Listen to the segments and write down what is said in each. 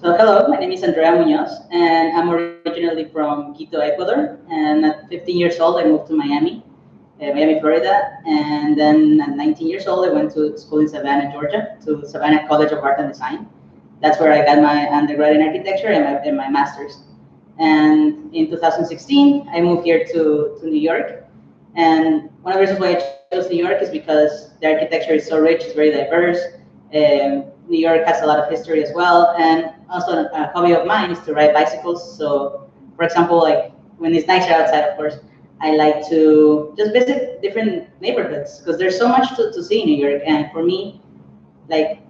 So hello, my name is Andrea Munoz, and I'm originally from Quito, Ecuador. And at 15 years old, I moved to Miami, Miami, Florida. And then at 19 years old, I went to school in Savannah, Georgia, to Savannah College of Art and Design. That's where I got my undergrad in architecture and my master's. And in 2016, I moved here to New York. And one of the reasons why I chose New York is because the architecture is so rich, it's very diverse. New York has a lot of history as well. And also a hobby of mine is to ride bicycles. So for example, like when it's nicer outside, of course, I like to just visit different neighborhoods because there's so much to see in New York. And for me, like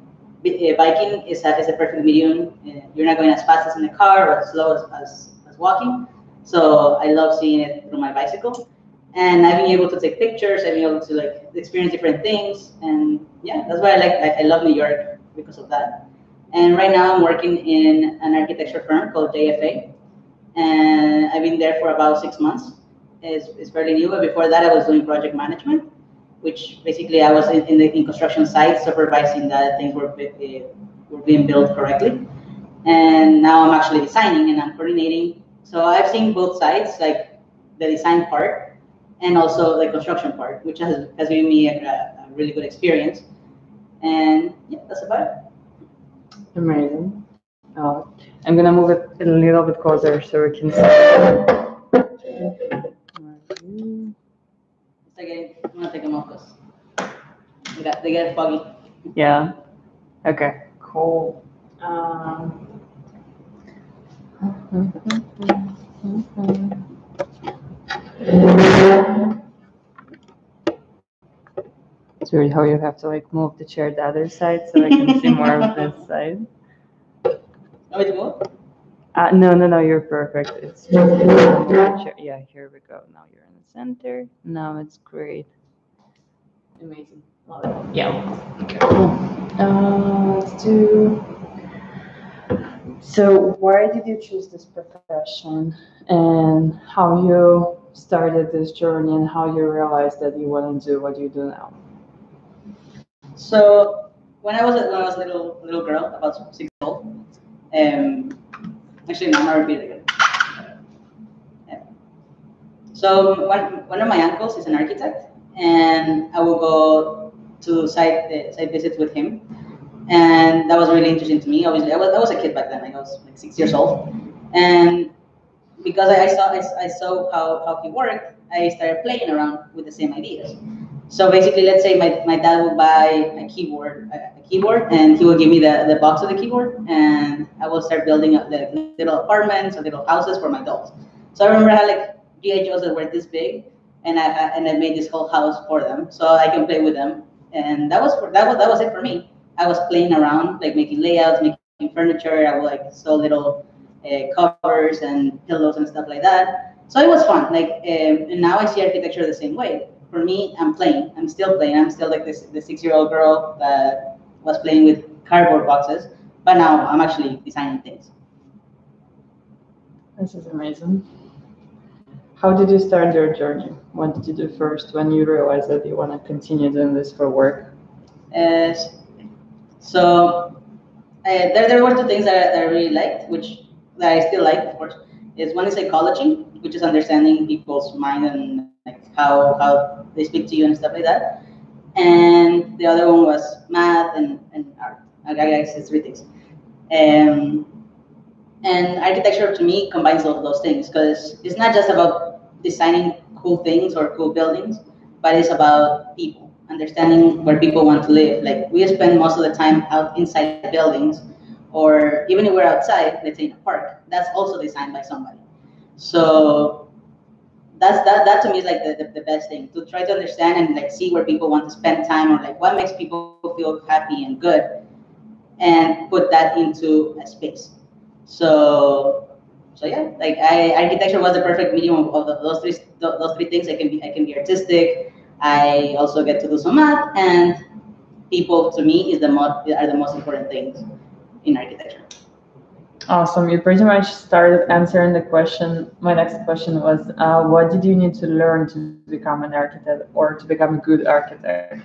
biking is a perfect medium. You're not going as fast as in a car or as slow as walking. So I love seeing it through my bicycle. And I've been able to take pictures. I've been able to like experience different things. And yeah, that's why I love New York because of that. And right now I'm working in an architecture firm called JFA. And I've been there for about 6 months. It's fairly new, but before that I was doing project management, which basically I was in construction sites supervising that things were being built correctly. And now I'm actually designing and I'm coordinating. So I've seen both sides, like the design part and also the construction part, which has given me a really good experience. And yeah, that's about it. Amazing. I'm gonna move it a little bit closer so we can see. I'm gonna take them off us. They get foggy. Yeah. Okay. Cool. It's weird how you have to like move the chair the other side so I can see more of this side. Want me to move? No, you're perfect. It's just chair. Yeah, here we go. Now you're in the center. Now it's great. Amazing. Love it. Yeah. Okay, cool. Let's do. So, why did you choose this profession, and how you started this journey, and how you realized that you want to do what you do now? So when I was a little girl, about 6 years old, actually no, I'm not repeating it. Yeah. So one of my uncles is an architect, and I will go to site visits with him, and that was really interesting to me. Obviously, I was a kid back then. I was like 6 years old, and because I saw how he worked, I started playing around with the same ideas. So basically, let's say my dad would buy a keyboard, and he will give me the box of the keyboard, and I will start building up the little apartments or little houses for my dolls. So I remember I had like GI Joes that were this big, and I made this whole house for them, so I can play with them, and that was it for me. I was playing around, like making layouts, making furniture. I would like sew little covers and pillows and stuff like that. So it was fun. Like, and now I see architecture the same way. For me, I'm playing. I'm still playing. I'm still like the 6-year-old girl that was playing with cardboard boxes, but now I'm actually designing things. This is amazing. How did you start your journey? What did you do first when you realized that you want to continue doing this for work? So there were two things that I really liked, which that I still like, of course. Is one is psychology, which is understanding people's mind and like how they speak to you and stuff like that. And the other one was math and art. I guess it's three things. Um, and architecture to me combines all of those things because it's not just about designing cool things or cool buildings, but it's about people, understanding where people want to live. Like we spend most of the time out inside buildings, or even if we're outside, let's say in a park, that's also designed by somebody. So that to me is like the best thing, to try to understand and like see where people want to spend time, or like what makes people feel happy and good, and put that into a space. So so yeah, like architecture was the perfect medium of those three things. I can be artistic. I also get to do some math, and people to me are the most important things in architecture. Awesome. You pretty much started answering the question. My next question was, what did you need to learn to become an architect or to become a good architect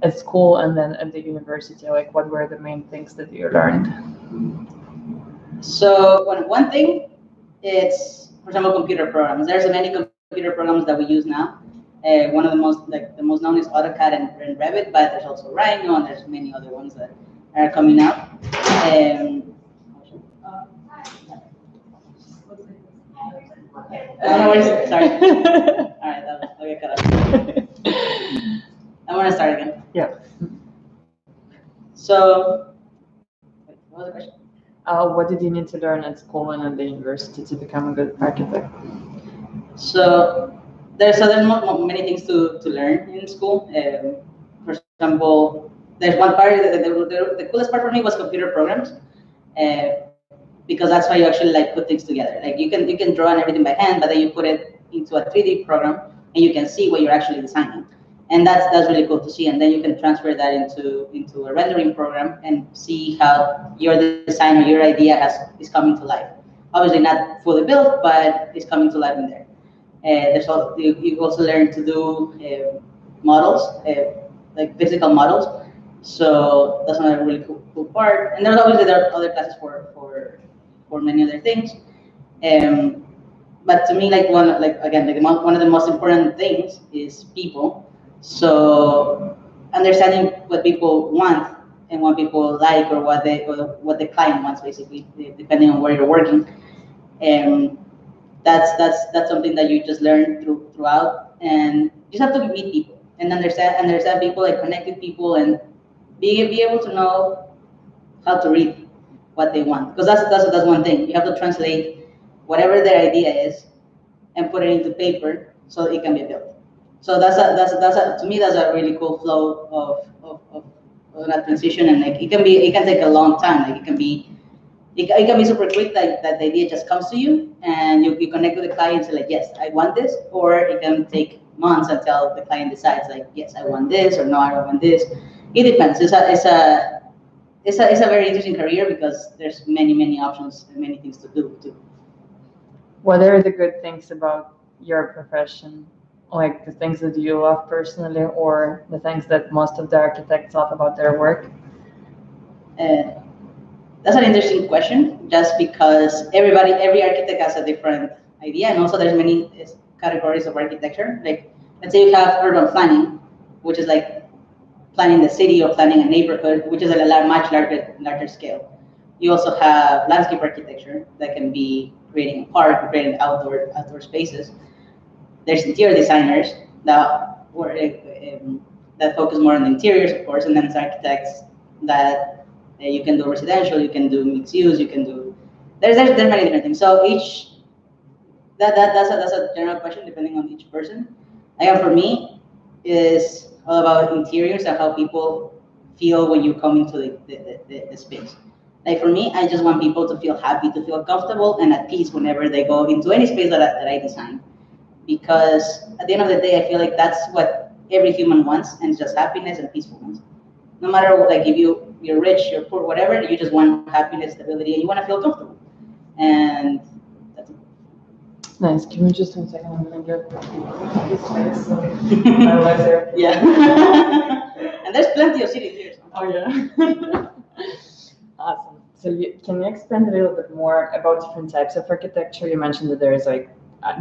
at school and then at the university? Like, what were the main things that you learned? So one thing, it's for example computer programs. There's many computer programs that we use now. One of the most known is AutoCAD and Revit, but there's also Rhino and there's many other ones that are coming out. No worries. Sorry. All right, that was okay. Cut off. I want to start again. Yeah. So, what was the question? What did you need to learn at school and at the university to become a good architect? So there's many things to learn in school. For example, there's one part, the coolest part for me was computer programs, because that's how you actually like put things together. Like you can draw and everything by hand, but then you put it into a 3D program and you can see what you're actually designing. And that's really cool to see. And then you can transfer that into a rendering program and see how your design or your idea is coming to life. Obviously not fully built, but it's coming to life in there. You also learn to do models, like physical models. So that's another really cool part. And there are other classes for many other things. But to me, like one of the most important things is people. So understanding what people want and what people like, or what the client wants, basically, depending on where you're working. Um, that's something that you just learn throughout, and you just have to meet people and understand people, like connect with people, and be able to know how to read what they want, because that's one thing. You have to translate whatever their idea is and put it into paper so it can be built. So to me that's a really cool flow of that transition, and like it can take a long time. Like it can be super quick, that the idea just comes to you and you connect with the client and say like, yes, I want this, or it can take months until the client decides like, yes, I want this, or no, I don't want this. It depends. It's a very interesting career because there's many options and many things to do too. What are the good things about your profession? Like the things that you love personally, or the things that most of the architects love about their work? That's an interesting question, just because every architect has a different idea, and also there's many categories of architecture. Like, let's say you have urban planning, which is like planning the city or planning a neighborhood, which is at a much larger scale. You also have landscape architecture that can be creating a park or creating outdoor spaces. There's interior designers that focus more on the interiors, of course, and then there's architects that you can do residential, you can do mixed use, you can do. There's many different things. So that's a general question depending on each person. Again, for me, is all about interiors and how people feel when you come into the space. Like for me, I just want people to feel happy, to feel comfortable and at peace whenever they go into any space that I design. Because at the end of the day, I feel like that's what every human wants, and it's just happiness and peacefulness. No matter what, like if you're rich, you're poor, whatever, you just want happiness, stability, and you want to feel comfortable. And that's it. Nice. Give me just 1 second. I'm gonna get this space. My legs are. Yeah. And there's plenty of seating here. Oh yeah. Awesome. So can you expand a little bit more about different types of architecture? You mentioned that there's like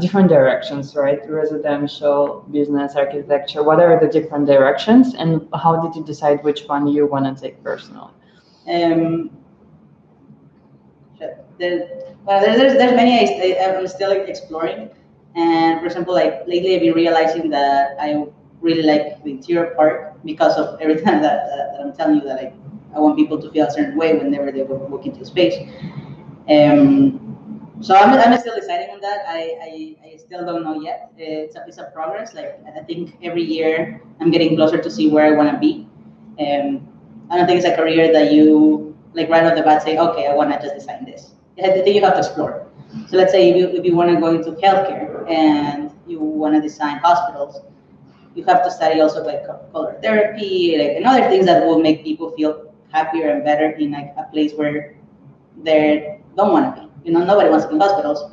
different directions, right? Residential, business, architecture. What are the different directions, and how did you decide which one you want to take personally? There's many I'm still like exploring, and for example, like lately I've been realizing that I really like the interior part because of everything that I'm telling you, that like I want people to feel a certain way whenever they walk into the space. So I'm still deciding on that. I still don't know yet. It's a progress. Like I think every year I'm getting closer to see where I want to be. I don't think it's a career that you like right off the bat say, okay, I want to just design this. I think you have to explore. So let's say if you want to go into healthcare and you want to design hospitals, you have to study also like color therapy, like and other things that will make people feel happier and better in like a place where they don't want to be. You know, nobody wants to be in hospitals,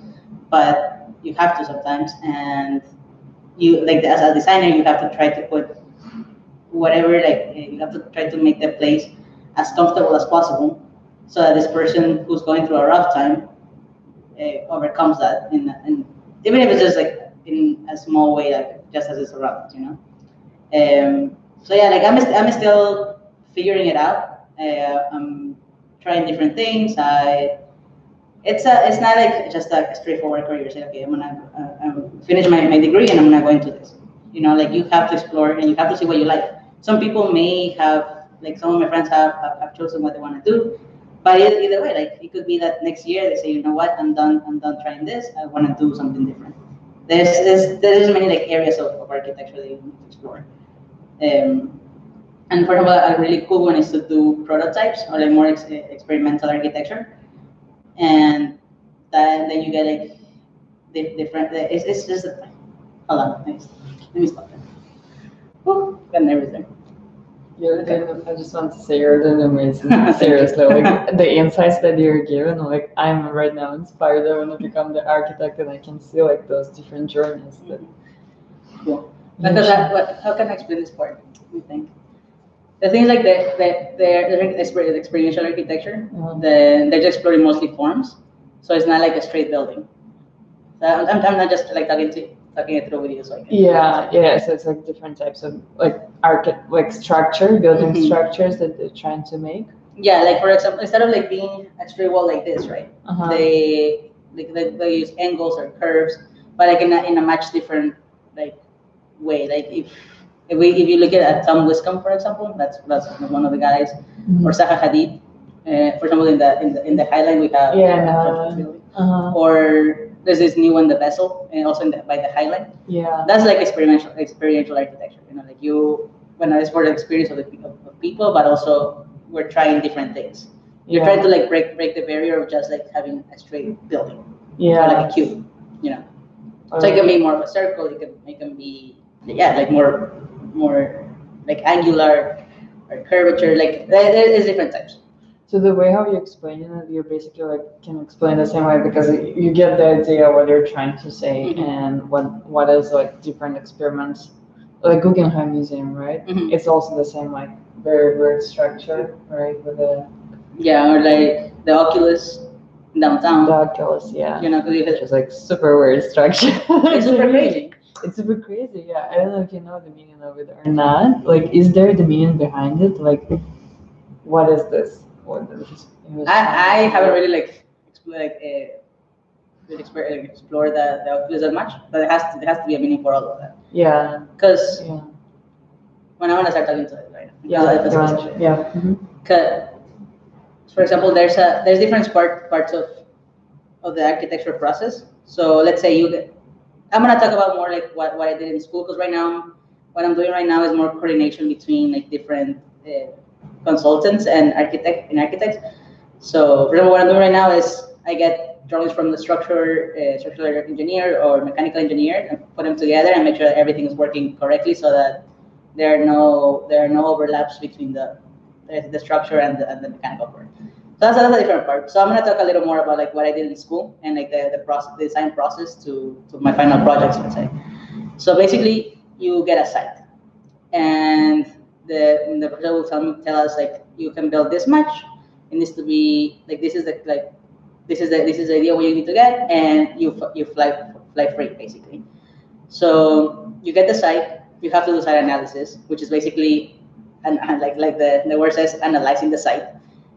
but you have to sometimes. And you like as a designer, you have to try to put whatever, like you have to try to make the place as comfortable as possible, so that this person who's going through a rough time overcomes that, and even if it's just like in a small way, like just as it's around, you know. So yeah, like I'm still figuring it out. I'm trying different things. It's not like just like a straightforward career. Say, okay, I'm gonna finish my degree and I'm gonna go into this. You know, like you have to explore and you have to see what you like. Some people may have, like some of my friends have chosen what they want to do, but either way, like it could be that next year they say, you know what, I'm done trying this. I want to do something different. There's many like areas of architecture that you need to explore. Um, and for example, a really cool one is to do prototypes or like more experimental architecture, and then you get like different. It's just hold on, let me stop that. Got nervous there. You're doing, I just want to say you're doing amazing. Seriously, like the insights that you're given, like I'm right now inspired. I want to become the architect, and I can see like those different journeys. That cool. Because how can I explain this part? You think? The things like the experiential architecture, they're just exploring mostly forms, so it's not like a straight building. So I'm not just like talking it through with you, so I can. Yeah. So it's like different types of like structure, building structures that they're trying to make. Yeah, like for example, instead of like being a straight wall like this, right? They use angles or curves, but like in a much different like way. Like if you look at Tom Wiscombe, for example, that's one of the guys, or Zaha Hadid. For example, in the Highline we have or there's this new one, the Vessel, and also by the Highline. Yeah, that's like experiential architecture. You know, like when it's for the experience of people, but also we're trying different things. You're trying to like break the barrier of just like having a straight building, or like a cube. You know, so it can be more of a circle. It can be like more like angular or curvature. Like there's different types. So the way how you explain it, you basically like can explain the same way because you get the idea what you're trying to say and what is like different experiments, like Guggenheim Museum, right? It's also the same like very weird structure, right? With the or like the Oculus downtown. The Oculus, yeah. You know, which is like super weird structure. It's super crazy. It's super crazy, yeah. I don't know if you know the meaning of it or not. Like, is there the meaning behind it? Like, what is this? I haven't really like explore the Oculus that much, but there has to be a meaning for all of that. Yeah. Because when I want to start talking to it, right? Yeah. Because, for example, there's different parts of the architecture process. So let's say I'm gonna talk about more like what I did in school, because right now what I'm doing right now is more coordination between like different consultants and architects. So for example, what I'm doing right now is I get drawings from the structural engineer or mechanical engineer and put them together and make sure that everything is working correctly, so that there are no overlaps between the structure and the mechanical part. So that's a different part. So I'm gonna talk a little more about like what I did in school and like the design process to my final projects, let's say. So basically, you get a site, and the project will tell us like you can build this much. It needs to be like this is the idea what you need to get, and you fly free basically. So you get the site. You have to do site analysis, which is basically like the word says, analyzing the site,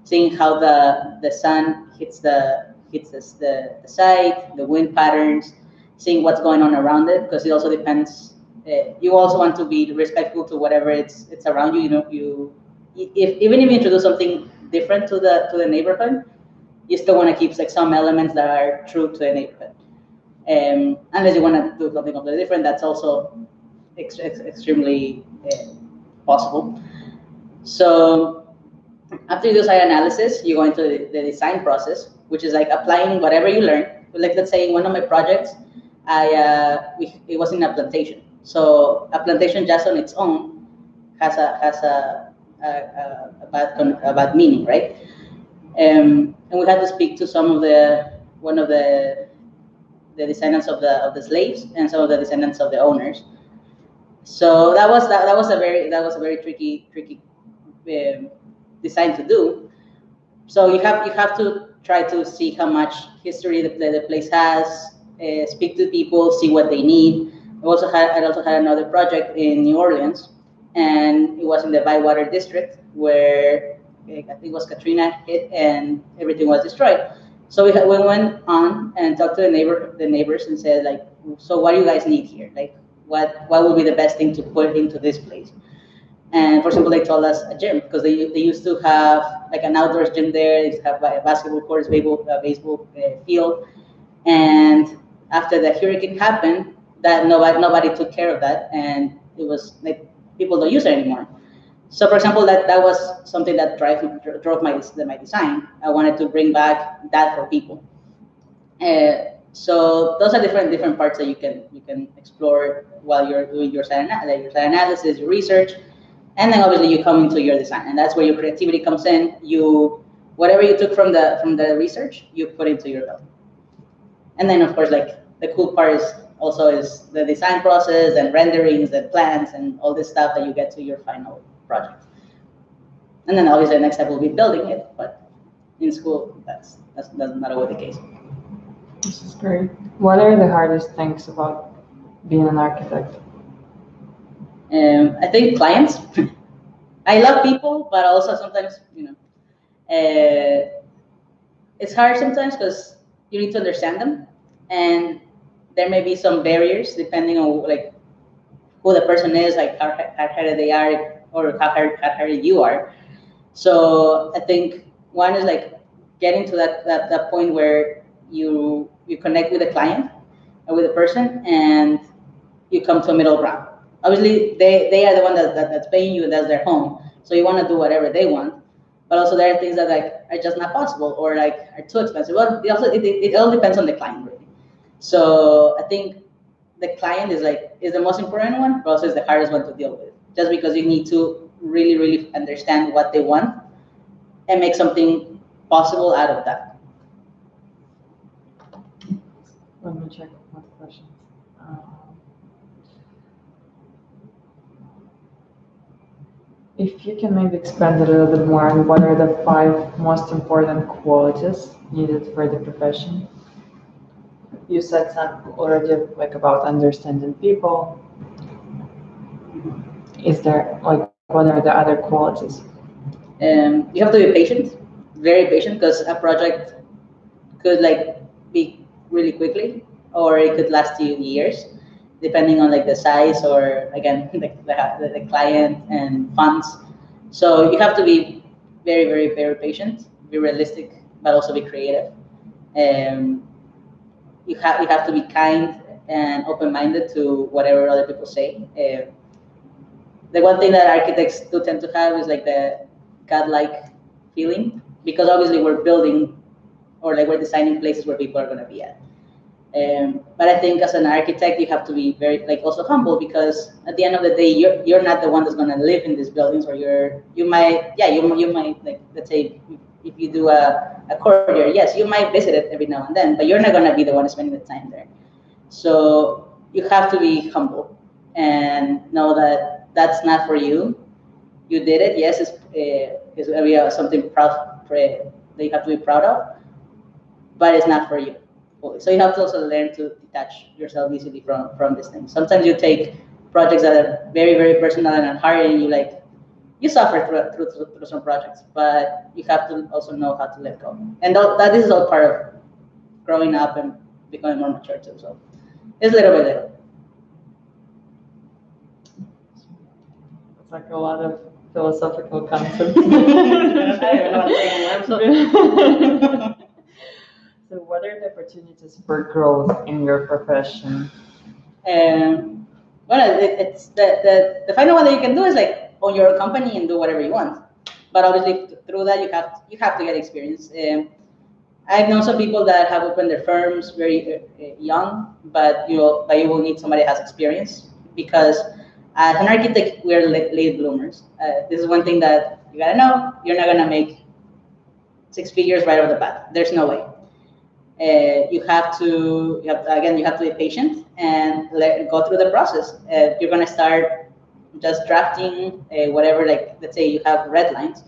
seeing how the sun hits the site, the wind patterns, seeing what's going on around it, because it also depends. You also want to be respectful to whatever it's around you. You know, even if you introduce something different to the neighborhood, you still want to keep like some elements that are true to the neighborhood. Unless you want to do something completely different, that's also extremely possible. So after you do site analysis, you go into the design process, which is like applying whatever you learn. Like let's say in one of my projects, it was in a plantation. So a plantation just on its own has a bad meaning, right? And we had to speak to one of the descendants of the slaves and some of the descendants of the owners. So that was a very tricky design to do. So you have to try to see how much history the place has, speak to people, see what they need. I also had another project in New Orleans, and it was in the Bywater district where I think it was Katrina hit and everything was destroyed. So we went on and talked to the neighbors and said like, so what do you guys need here? Like, what would be the best thing to put into this place? And for example, they told us a gym because they used to have like an outdoors gym there. They used to have a basketball courts, baseball field. And after the hurricane happened, that nobody took care of that, and it was like people don't use it anymore. So for example, that was something that drove my design. I wanted to bring back that for people. So those are different parts that you can explore while you're doing your site analysis, your research, and then obviously you come into your design, and that's where your creativity comes in. Whatever you took from the research, you put into your building. And then of course, like the cool part is the design process and renderings and plans and all this stuff that you get to your final project. And then obviously the next step will be building it, but in school that's not always the case. This is great. What are the hardest things about being an architect? I think clients. I love people, but also sometimes, it's hard sometimes because you need to understand them, and there may be some barriers depending on like who the person is, like how hard they are, or how hard you are. So I think one is like getting to that point where you connect with the client or with the person, and you come to a middle ground. Obviously, they are the one that's paying you, and that's their home. So you want to do whatever they want, but also there are things that like are just not possible or like are too expensive. Well, it all depends on the client really. So I think the client is the most important one, but also is the hardest one to deal with, just because you need to really understand what they want and make something possible out of that. Let me check what questions. If you can maybe expand a little bit more on what are the 5 most important qualities needed for the profession? You said some already like about understanding people. Is there like what are the other qualities? You have to be patient, very patient, because a project could like be really quickly, or it could last you years, depending on like the size or again the client and funds. So you have to be very patient, be realistic, but also be creative. Um, you have to be kind and open-minded to whatever other people say. The one thing that architects do tend to have is like the godlike feeling, because obviously we're building or like we're designing places where people are going to be at. But I think as an architect, you have to be very like also humble, because at the end of the day, you're not the one that's going to live in these buildings, or you might like, let's say if you do a courtyard, yes, you might visit it every now and then, but you're not going to be the one spending the time there. So you have to be humble and know that that's not for you. You did it, yes, it's something proud that you have to be proud of, but it's not for you. So you have to also learn to detach yourself easily from these things. Sometimes you take projects that are very personal and hard, and you suffer through some projects, but you have to also know how to let go. And that is all part of growing up and becoming more mature too. So it's little by little. It's like a lot of philosophical concepts. So what are the opportunities for growth in your profession? Well, it's the final one that you can do is like own your own company and do whatever you want. But obviously, through that, you have to get experience. I've known some people that have opened their firms very young, but you will need somebody that has experience, because as an architect, we're late bloomers. This is one thing that you gotta know: you're not gonna make 6 figures right off the bat. There's no way. You have to be patient and go through the process. You're gonna start just drafting whatever, like let's say you have red lines.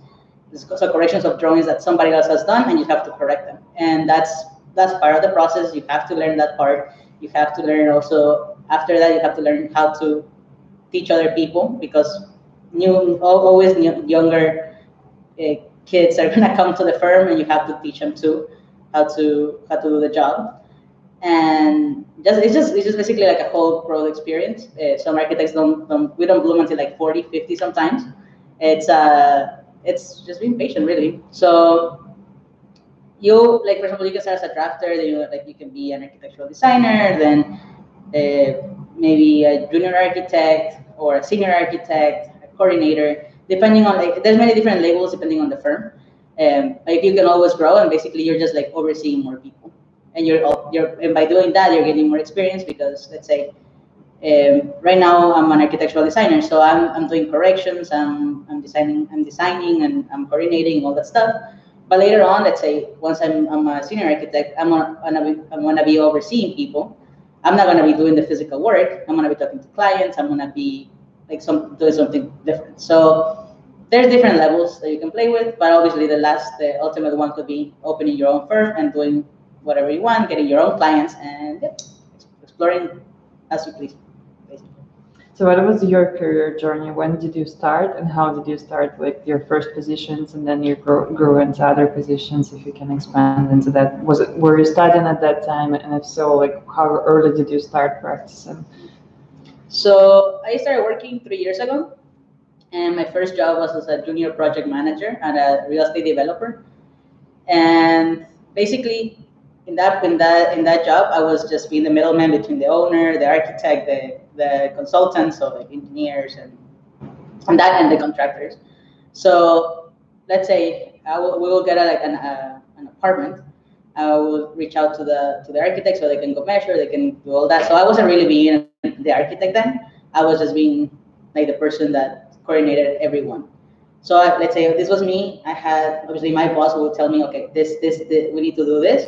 so corrections of drawings that somebody else has done, and you have to correct them. And that's part of the process. You have to learn that part. You have to learn also, after that, you have to learn how to teach other people, because always younger kids are gonna come to the firm, and you have to teach them too how to do the job. And it's just basically like a whole growth experience. Some architects we don't bloom until like 40, 50 sometimes. It's just being patient, really. So you, like, for example, you can start as a drafter, then you can be an architectural designer, then maybe a junior architect or a senior architect, a coordinator, depending on, like, there's many different labels depending on the firm. Like, you can always grow, and basically you're just like overseeing more people, and and by doing that you're getting more experience, because let's say right now I'm an architectural designer, so I'm doing corrections, I'm designing, and I'm coordinating all that stuff. But later on, let's say once I'm a senior architect, I'm gonna be overseeing people. I'm not gonna be doing the physical work. I'm gonna be talking to clients. I'm gonna be like doing something different. So there's different levels that you can play with, but obviously the ultimate one could be opening your own firm and doing whatever you want, getting your own clients, and exploring as you please, basically. So what was your career journey? When did you start, and how did you start with your first positions, and then you grew into other positions? If you can expand into that, were you studying at that time, and if so, like, how early did you start practicing? So I started working 3 years ago, and my first job was as a junior project manager at a real estate developer. And basically, in that job, I was just being the middleman between the owner, the architect, the consultants, so like engineers and the contractors. So let's say we will get an apartment. I will reach out to the architect so they can go measure, they can do all that. So I wasn't really being the architect then. I was just being like the person that coordinated everyone. So let's say if this was me, I had, obviously my boss would tell me, okay, this, we need to do this,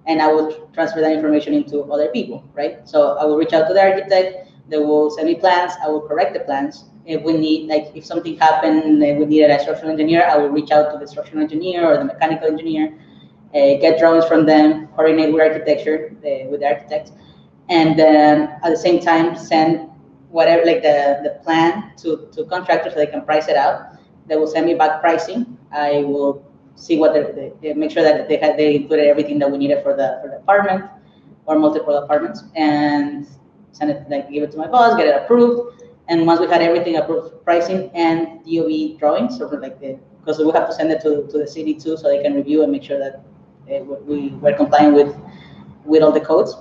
and I would transfer that information into other people, right? So I will reach out to the architect, they will send me plans, I will correct the plans. If we need, like, if something happened and we needed a structural engineer, I will reach out to the structural engineer or the mechanical engineer, get drawings from them, coordinate with architecture, with the architects, and then at the same time send whatever, like the plan to contractors so they can price it out. They will send me back pricing. I will see what they make sure that they included everything that we needed for the apartment or multiple apartments, and send it, like, give it to my boss, get it approved. And once we had everything approved, pricing and DOB drawings, so because we have to send it to the city too, so they can review and make sure that we were complying with all the codes.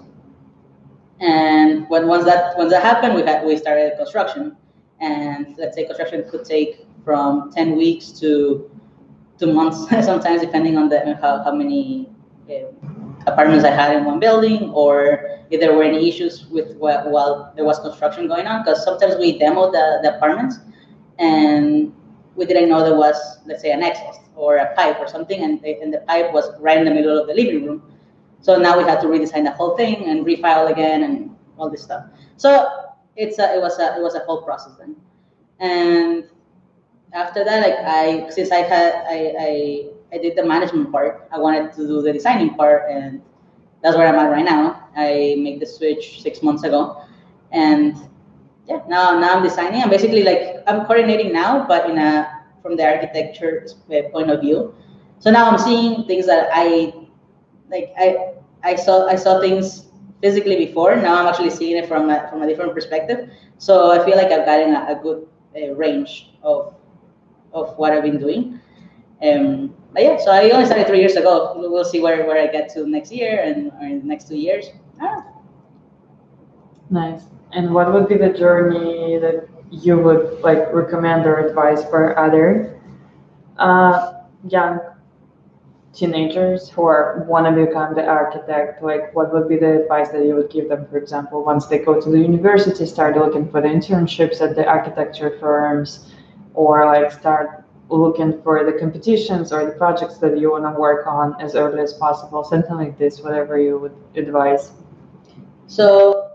And once that happened, we started construction. And let's say construction could take from 10 weeks to 2 months, sometimes, depending on how many apartments I had in one building, or if there were any issues with while there was construction going on. Because sometimes we demoed the apartments, and we didn't know there was, let's say, an exhaust or a pipe or something, and the pipe was right in the middle of the living room. So now we had to redesign the whole thing and refile again and all this stuff. So it was a whole process then. And after that, like, since I did the management part, I wanted to do the designing part, and that's where I'm at right now. I made the switch 6 months ago, and yeah, now I'm designing. I'm basically, like, I'm coordinating now, but from the architecture point of view. So now I'm seeing things that I saw things physically before. Now I'm actually seeing it from a different perspective. So I feel like I've gotten a good range of what I've been doing. But yeah, so I only started 3 years ago. We'll see where I get to next year or in the next 2 years. Nice. And what would be the journey that you would, like, recommend or advise for other young teenagers who want to become the architect? Like, what would be the advice that you would give them, for example, once they go to the university, start looking for the internships at the architecture firms, or like start looking for the competitions or the projects that you want to work on as early as possible, something like this, whatever you would advise? So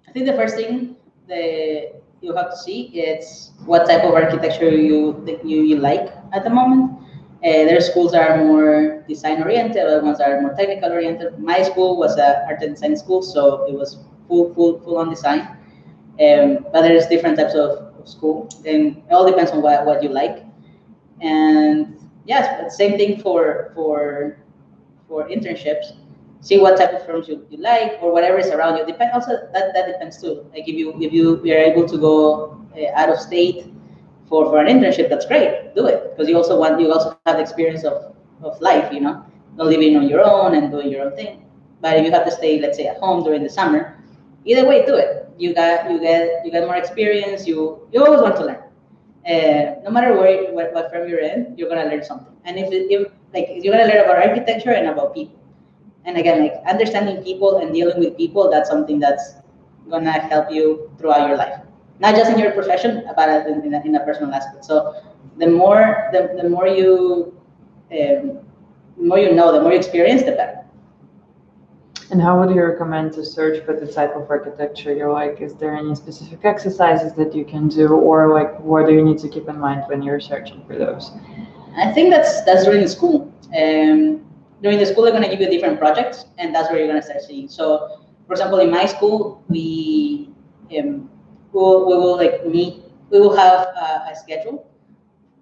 I think the first thing that you have to see is what type of architecture you like at the moment. There are schools that are more design oriented, other ones that are more technical oriented. My school was a art and design school, so it was full on design. But there's different types of school, and it all depends on what you like. And yes, but same thing for internships. See what type of firms you like or whatever is around you. Depend also that depends too. Like if you are able to go out of state for an internship, that's great. Do it because you also have the experience of life. Not living on your own and doing your own thing. But if you have to stay, let's say, at home during the summer, either way, do it. You get more experience. You always want to learn. No matter what firm you're in, you're gonna learn something. And if you're gonna learn about architecture and about people, and again, like understanding people and dealing with people, that's something that's gonna help you throughout your life, not just in your profession, but in a personal aspect. So the more you know, the more you experience, the better. And how would you recommend to search for the type of architecture you like? Is there any specific exercises that you can do, or like what do you need to keep in mind when you're searching for those? I think that's during the school. During the school, they're going to give you different projects, and that's where you're going to start seeing. So, for example, in my school, we will like meet. We will have a schedule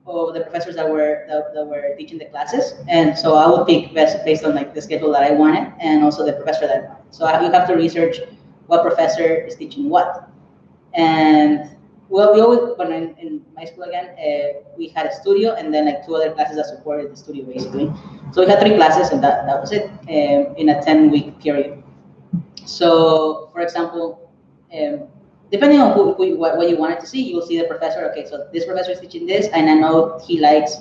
of the professors that were teaching the classes, and so I would pick based on like the schedule that I wanted, and also the professor that I wanted. So you have to research what professor is teaching what, and well, we always, when in my school again, we had a studio and then like two other classes that supported the studio basically. So we had three classes and that was it in a 10-week period. So, for example, depending on what you wanted to see, you will see the professor. Okay, so this professor is teaching this, and I know he likes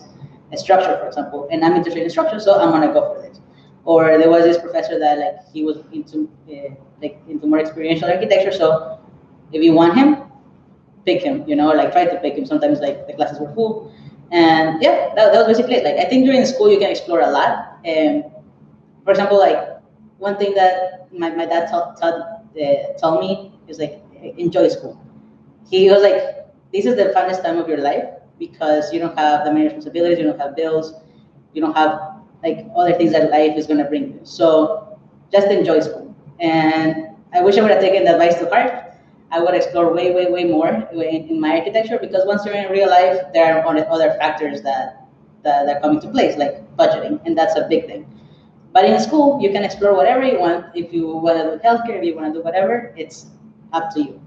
a structure, for example, and I'm interested in structure, so I'm gonna go for this. Or there was this professor that like he was into more experiential architecture, so if you want him, pick him, like try to pick him. Sometimes like the classes were full. And yeah, that was basically it. Like I think during the school you can explore a lot. And for example, like one thing that my dad told me is like enjoy school. He was like, this is the funnest time of your life because you don't have that many responsibilities, you don't have bills, you don't have like other things that life is gonna bring you. So just enjoy school. And I wish I would have taken the advice to heart. I would explore way more in my architecture because once you're in real life, there are other factors that come into place, like budgeting, and that's a big thing. But in school, you can explore whatever you want. If you want to do healthcare, if you want to do whatever, it's up to you.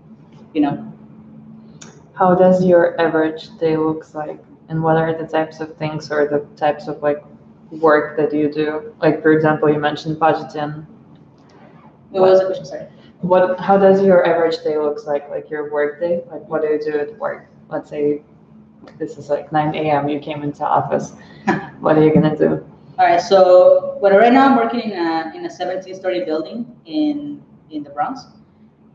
How does your average day looks like, and what are the types of things or the types of like work that you do? Like for example, you mentioned budgeting. What was the question? Sorry. How does your average day looks like your work day? Like what do you do at work? Let's say this is like 9 a.m. You came into office. What are you gonna do? All right. So right now I'm working in a 17-story building in the Bronx,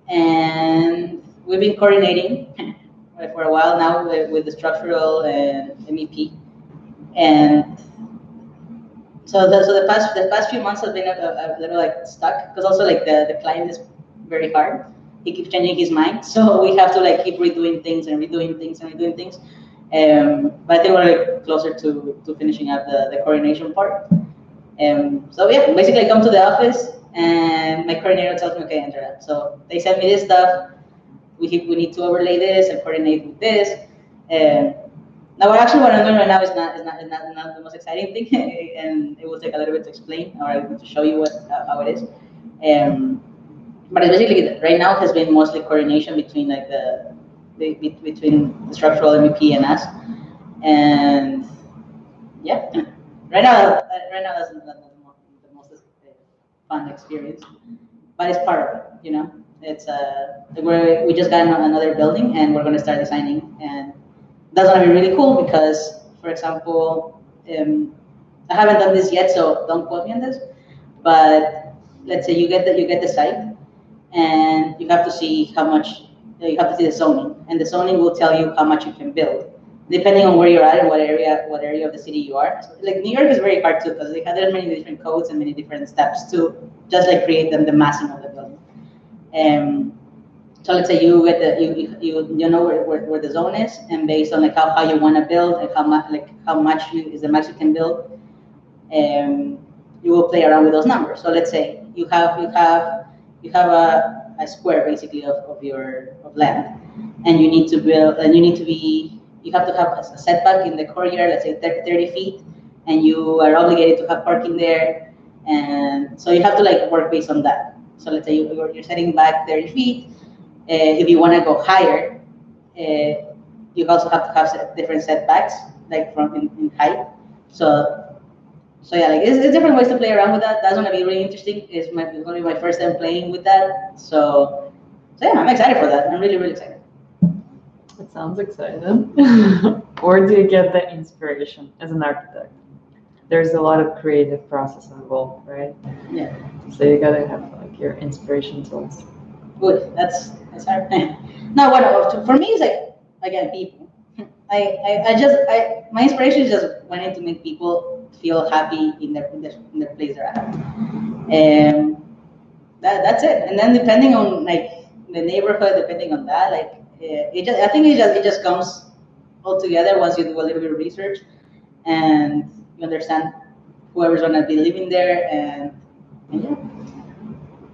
and we've been coordinating for a while now with the structural and MEP, and so the past few months have been a little like stuck because also like the client is very hard. He keeps changing his mind, so we have to like keep redoing things and redoing things and redoing things. But I think we're like closer to finishing up the coordination part. So yeah, basically I come to the office and my coordinator tells me, okay, Andrea. So they send me this stuff. We need to overlay this and coordinate with this. Now, actually, what I'm doing right now is not the most exciting thing, and it will take a little bit to explain or to show you how it is. But it's basically right now has been mostly coordination between like between the structural MEP and us, and yeah, right now that's the most fun experience, but it's part of it. It's we just got another building and we're going to start designing, and that's going to be really cool because, for example, I haven't done this yet, so don't quote me on this. But let's say you get the site, and you have to see how much you have to see the zoning, and the zoning will tell you how much you can build, depending on where you're at and what area of the city you are. So, like New York is very hard too because there's many different codes and many different steps to just like create the massing of the building. So let's say you get you know where the zone is, and based on like how you want to build and how much is the max you can build, you will play around with those numbers. So let's say you have a square basically of your of land, and you need to build, and you have to have a setback in the courtyard, let's say 30 feet, and you are obligated to have parking there, and so you have to like work based on that. So let's say you're setting back 30 feet. If you want to go higher, you also have to have different setbacks, like from in height. So yeah, like it's different ways to play around with that. That's gonna be really interesting. It's gonna be my first time playing with that. So yeah, I'm excited for that. I'm really really excited. It sounds exciting. Where do you get the inspiration as an architect? There's a lot of creative process involved, right? Yeah. So you gotta have like your inspiration tools. Good. That's hard. Now, what for me is like again people. My inspiration is just wanting to make people feel happy in their place they're at, and that's it. And then depending on like the neighborhood, depending on that, like I think it just comes all together once you do a little bit of research and you understand whoever's gonna be living there, and yeah,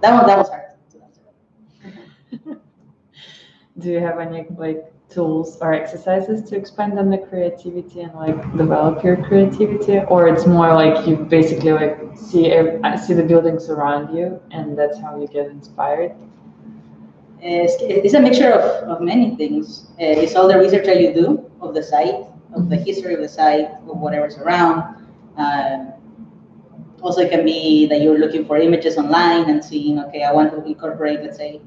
that was hard to answer. Do you have any like tools or exercises to expand on the creativity and like develop your creativity, or it's more like you basically like see the buildings around you and that's how you get inspired? It's a mixture of many things. It's all the research that you do of the site, of the history of the site, of whatever's around. Um, Also, it can be that you're looking for images online and seeing, okay, I want to incorporate, let's say,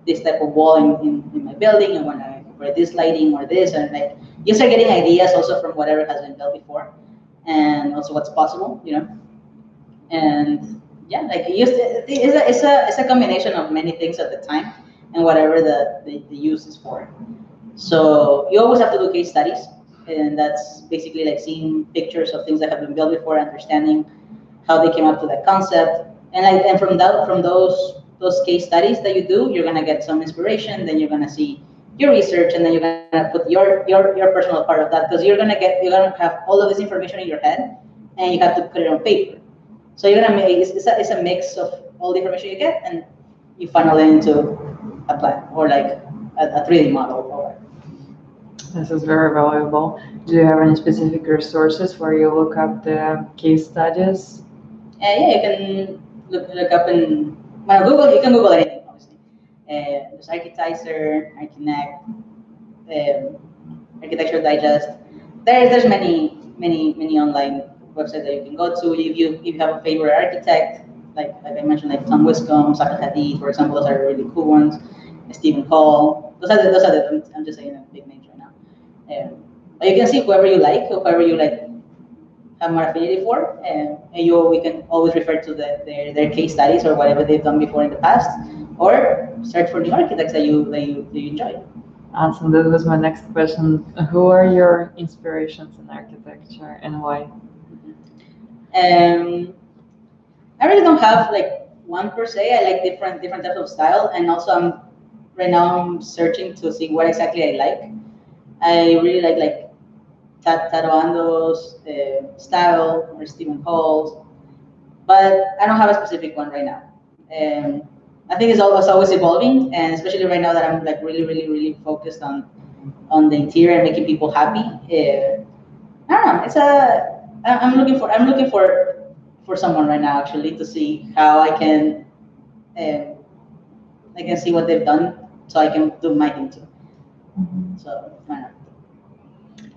this type of wall in my building. I want to incorporate this lighting or this, and like you start getting ideas also from whatever has been built before, and also what's possible, And yeah, like it's a combination of many things at the time, and whatever the use is for. So you always have to do case studies, and that's basically like seeing pictures of things that have been built before, understanding how they came up to that concept, and from those case studies that you do, you're gonna get some inspiration. Then you're gonna see your research, and then you're gonna put your personal part of that, because you're gonna have all of this information in your head, and you have to put it on paper. So you're gonna make it's a mix of all the information you get, and you funnel it into a plan or like a 3D model. Or This is very valuable. Do you have any specific resources where you look up the case studies? yeah, you can look up in Google. You can Google anything, obviously. There's Architector, Archinect, Architecture Digest. There's many online websites that you can go to. If you have a favorite architect, like I mentioned, like Tom Wiscombe, Zaha Hadid, for example, those are really cool ones. Stephen Hall. I'm just saying big names right now. But you can see whoever you like have more affinity for, and we can always refer to their case studies or whatever they've done before in the past, or search for new architects that you enjoy. Awesome. That was my next question. Who are your inspirations in architecture and why? I really don't have like one per se. I like different types of style, and also right now I'm searching to see what exactly I like. I really like Tatuando's style or Stephen Hall's, but I don't have a specific one right now. I think it's always evolving, and especially right now that I'm like really focused on the interior and making people happy. I don't know. I'm looking for someone right now actually to see how uh, I can see what they've done, so I can do my thing too. So why not?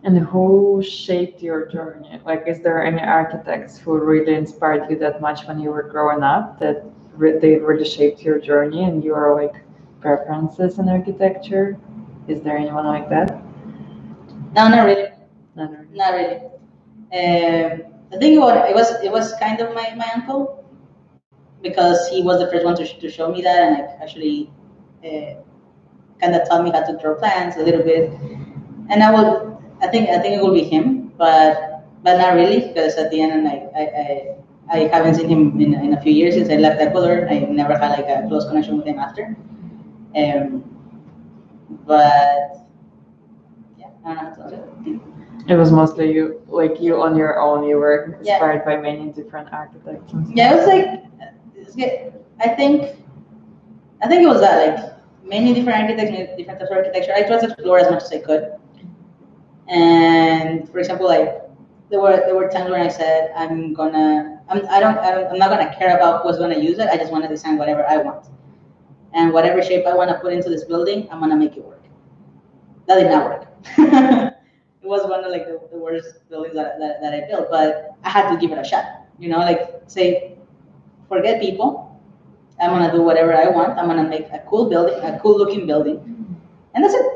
And who shaped your journey? Like, is there any architects who really inspired you that much when you were growing up that they really shaped your journey and your like preferences in architecture? Is there anyone like that? No, not really. Not really. Not really. I think it was kind of my uncle, because he was the first one to show me that, and like actually kind of taught me how to draw plans a little bit. And I think it will be him, but not really, because at the end, and I haven't seen him in a few years since I left Ecuador. I never had like a close connection with him after. Um, But yeah, I don't know how to tell you. It was mostly you, like you on your own. You were inspired by many different architects. Yeah, it was like, I think it was that, like, many different architects, many different types of architecture. I tried to explore as much as I could. And for example, like, there were times when I said I'm not gonna care about who's gonna use it. I just want to design whatever I want, and whatever shape I want to put into this building, I'm gonna make it work. That did not work. It was one of, like, the worst buildings that I built, but I had to give it a shot. You know, like, say, forget people. I'm gonna do whatever I want. I'm gonna make a cool building, a cool looking building, and that's it.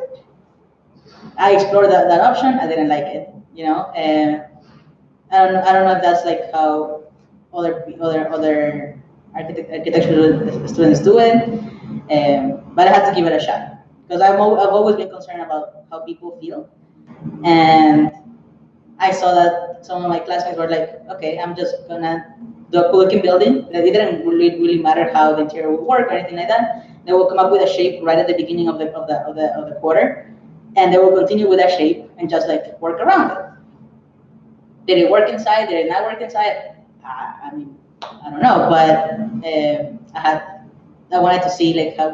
I explored that option. I didn't like it, you know, and I don't know if that's like how other architectural students do it, but I had to give it a shot because I've always been concerned about how people feel, and I saw that some of my classmates were like, okay, I'm just gonna do a cool looking building. It didn't really matter how the interior would work or anything like that. They will come up with a shape right at the beginning of the quarter, and they will continue with that shape and just, like, work around it. Did it work inside? Did it not work inside? I mean, I don't know, but I wanted to see, like, how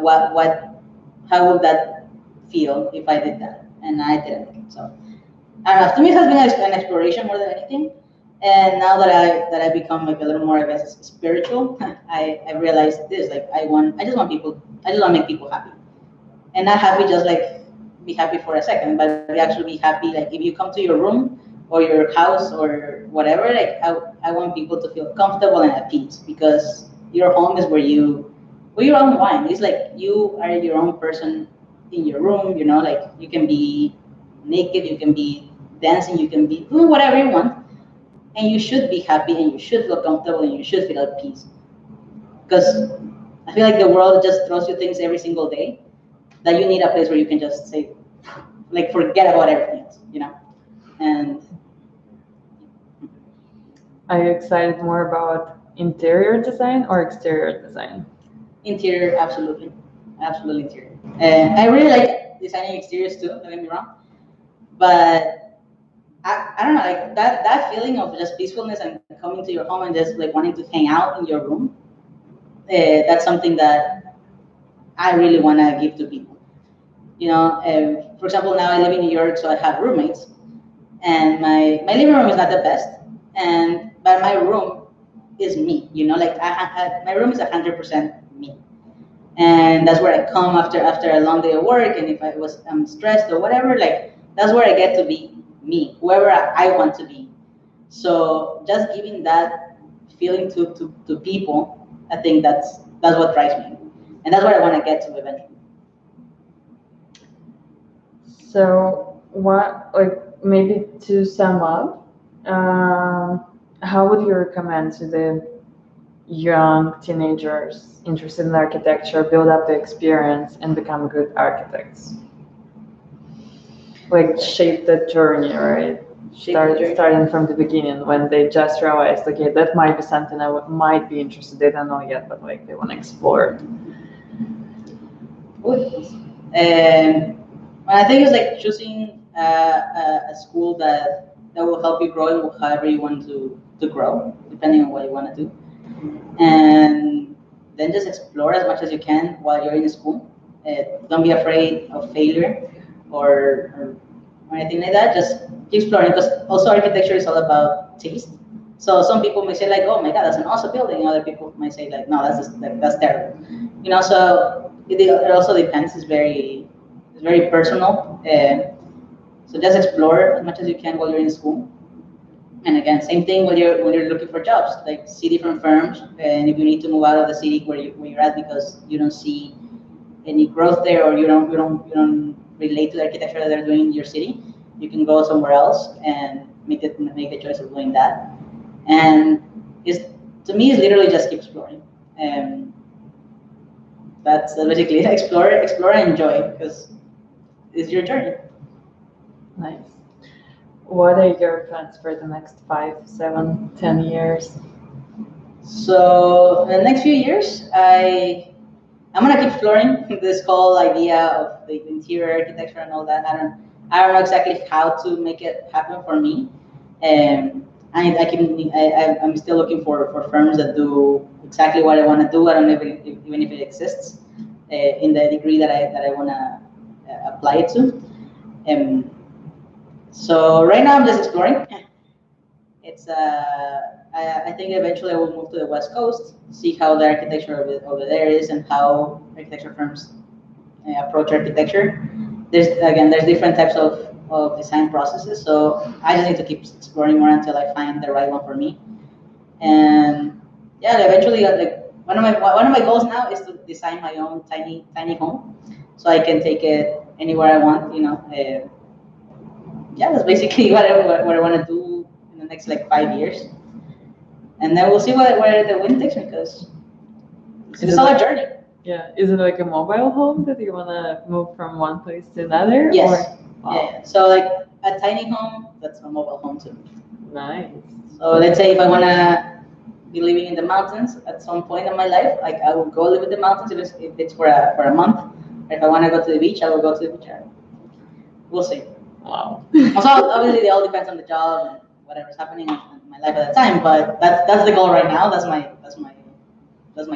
would that feel if I did that, and I didn't. So I don't know. To me, it has been an exploration more than anything. And now that I become, like, a little more, I guess, spiritual, I realized this. Like, I just want to make people happy, and not happy just, like, be happy for a second, but actually be happy. Like, if you come to your room or your house or whatever, like, I want people to feel comfortable and at peace, because your home is where you unwind. It's like you are your own person in your room. You know, like, you can be naked, you can be dancing, you can be doing whatever you want, and you should be happy and you should feel comfortable and you should feel at peace. Because I feel like the world just throws you things every single day that you need a place where you can just say, like, forget about everything else, you know. And are you excited more about interior design or exterior design? Interior, absolutely, interior. I really like designing exteriors too. Don't get me wrong, but I don't know, like, that feeling of just peacefulness and coming to your home and just, like, wanting to hang out in your room. That's something that I really want to give to people. You know, for example, now I live in New York, so I have roommates, and my living room is not the best, but my room is me. You know, like, my room is 100% me, and that's where I come after a long day of work, and if I'm stressed or whatever, like, that's where I get to be me, whoever I want to be. So just giving that feeling to people, I think that's what drives me, and that's what I want to get to eventually. So what, like, maybe to sum up, how would you recommend to the young teenagers interested in architecture build up the experience and become good architects? Like, shape the journey, right? Starting from the beginning, when they just realized, okay, that might be something I might be interested. They don't know yet, but, like, they want to explore. I think it's like choosing a school that will help you grow however you want to grow, depending on what you want to do, and then just explore as much as you can while you're in school. Don't be afraid of failure or anything like that. Just keep exploring, because also architecture is all about taste. So some people may say, like, oh my God, that's an awesome building. Other people might say, like, no, that's terrible. You know, so it also depends. It's very personal. So just explore as much as you can while you're in school. And again, same thing when you're looking for jobs. Like, see different firms, and if you need to move out of the city where you're at because you don't see any growth there, or you don't relate to the architecture that they're doing in your city, you can go somewhere else and make the choice of doing that. And to me, it's literally just keep exploring. That's basically it. Explore and enjoy, because it's your journey. Nice. What are your plans for the next 5, 7, 10 years? So in the next few years, I'm I'm gonna keep exploring this whole idea of the interior architecture and all that. I don't know exactly how to make it happen for me. I'm still looking for firms that do exactly what I want to do. I don't know even if it exists in the degree that I want to apply it to. So right now I'm just exploring. It's I think eventually I will move to the West Coast, see how the architecture over there is and how architecture firms approach architecture. There's different types of design processes, so I just need to keep exploring more until I find the right one for me. And yeah, eventually, like one of my goals now is to design my own tiny home, so I can take it anywhere I want. Yeah, that's basically what I want to do in the next like 5 years, and then we'll see where the wind takes me because it's all a journey. Yeah, is it like a mobile home that you want to move from one place to another? Yes. Or? Wow. Yeah. So like a tiny home, that's a mobile home too. Nice. So let's say if I want to be living in the mountains at some point in my life, like I will go live in the mountains if it's for a month. Or if I want to go to the beach, I will go to the beach. We'll see. Wow. Also, obviously, it all depends on the job and whatever's happening in my life at the time. But that's the goal right now. That's my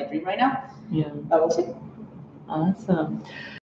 dream right now. Yeah. But we'll see. Awesome.